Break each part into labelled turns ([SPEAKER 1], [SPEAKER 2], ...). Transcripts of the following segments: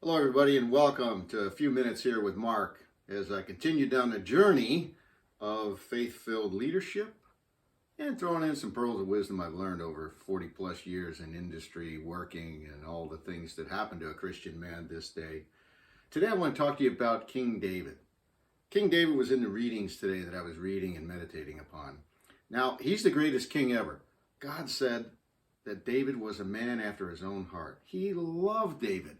[SPEAKER 1] Hello, everybody, and welcome to a few minutes here with Mark as I continue down the journey of faith-filled leadership and throwing in some pearls of wisdom I've learned over 40 plus years in industry, working, and all the things that happen to a Christian man this day. Today I want to talk to you about King David. King David was in the readings today that I was reading and meditating upon. Now, he's the greatest king ever. God said that David was a man after his own heart. He loved David.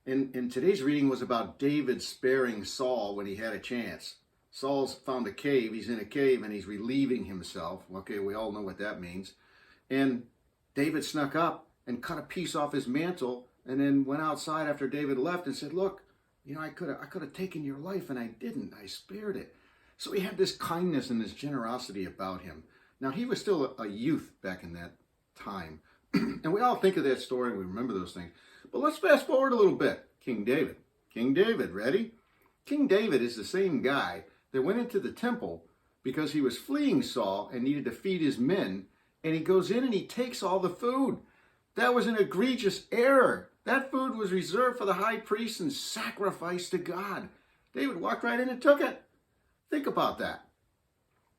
[SPEAKER 1] And today's reading was about David sparing Saul when he had a chance. Saul's found a cave. He's in a cave and he's relieving himself. Okay, we all know what that means. And David snuck up and cut a piece off his mantle and then went outside after David left and said, look, you know, I could have taken your life and I didn't. I spared it. So he had this kindness and this generosity about him. Now, he was still a youth back in that time. And we all think of that story and we remember those things. But let's fast forward a little bit. King David. King David, ready? King David is the same guy that went into the temple because he was fleeing Saul and needed to feed his men. And he goes in and he takes all the food. That was an egregious error. That food was reserved for the high priest and sacrificed to God. David walked right in and took it. Think about that.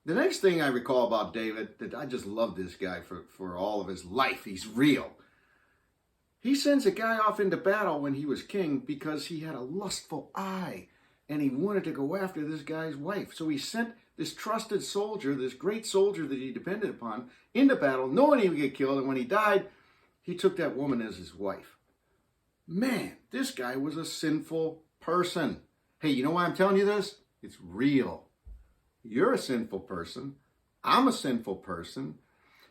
[SPEAKER 1] The next thing I recall about David, that I just love this guy for all of his life. He's real. He sends a guy off into battle when he was king because he had a lustful eye and he wanted to go after this guy's wife. So he sent this trusted soldier, this great soldier that he depended upon, into battle, knowing he would get killed. And when he died, he took that woman as his wife. Man, this guy was a sinful person. Hey, you know why I'm telling you this? It's real. You're a sinful person. I'm a sinful person.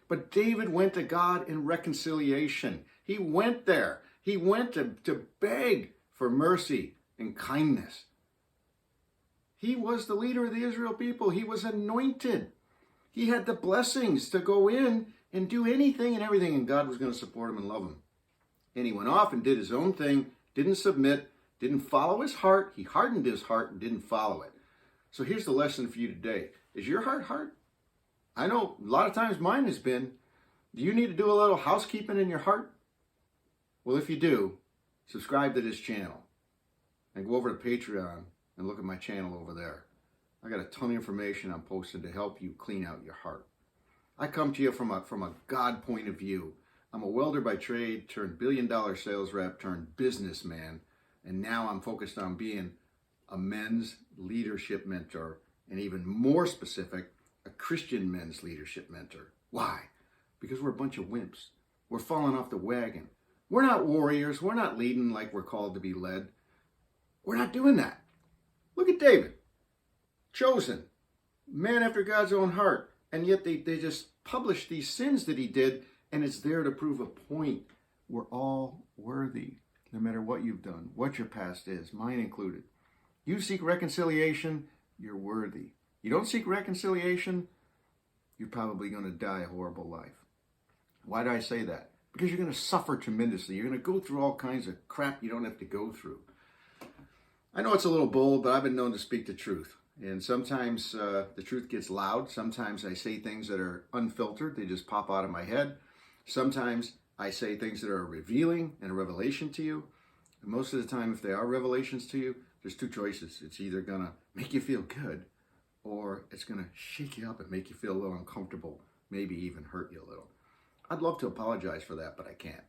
[SPEAKER 1] But David went to God in reconciliation. He went there. He went to beg for mercy and kindness. He was the leader of the Israel people. He was anointed. He had the blessings to go in and do anything and everything, and God was going to support him and love him. And he went off and did his own thing, didn't submit, didn't follow his heart. He hardened his heart and didn't follow it. So here's the lesson for you today. Is your heart hard? I know a lot of times mine has been. Do you need to do a little housekeeping in your heart? Well, if you do, subscribe to this channel and go over to Patreon and look at my channel over there. I got a ton of information I'm posting to help you clean out your heart. I come to you from a God point of view. I'm a welder by trade, turned billion-dollar sales rep, turned businessman, and now I'm focused on being a men's leadership mentor, and even more specific, a Christian men's leadership mentor. Why? Because we're a bunch of wimps. We're falling off the wagon. We're not warriors. We're not leading like we're called to be led. We're not doing that. Look at David. Chosen. Man after God's own heart. And yet they just publish these sins that he did, and it's there to prove a point. We're all worthy, no matter what you've done, what your past is, mine included. You seek reconciliation, you're worthy. You don't seek reconciliation, you're probably going to die a horrible life. Why do I say that? Because you're going to suffer tremendously. You're going to go through all kinds of crap you don't have to go through. I know it's a little bold, but I've been known to speak the truth. And sometimes the truth gets loud. Sometimes I say things that are unfiltered. They just pop out of my head. Sometimes I say things that are revealing and a revelation to you. And most of the time, if they are revelations to you, there's two choices. It's either going to make you feel good, or it's going to shake you up and make you feel a little uncomfortable, maybe even hurt you a little. I'd love to apologize for that, but I can't.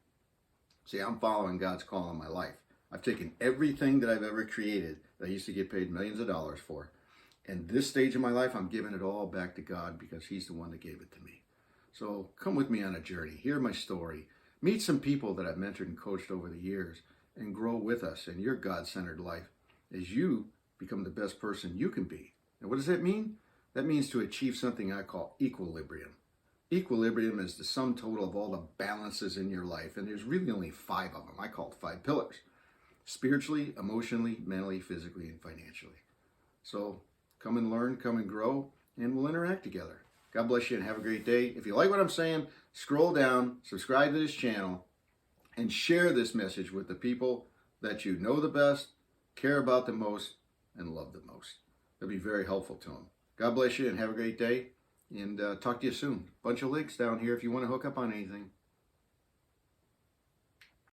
[SPEAKER 1] See, I'm following God's call in my life. I've taken everything that I've ever created that I used to get paid millions of dollars for, and this stage of my life, I'm giving it all back to God because he's the one that gave it to me. So come with me on a journey. Hear my story. Meet some people that I've mentored and coached over the years, and grow with us in your God-centered life as you become the best person you can be. And what does that mean? That means to achieve something I call equilibrium. Equilibrium is the sum total of all the balances in your life, and there's really only 5 of them. I call it 5 pillars: spiritually, emotionally, mentally, physically, and financially. So come and learn, come and grow, and we'll interact together. God bless you and have a great day. If you like what I'm saying, scroll down, subscribe to this channel, and share this message with the people that you know the best, care about the most, and love the most. It'll be very helpful to them. God bless you and have a great day. And talk to you soon. Bunch of links down here if you want to hook up on anything.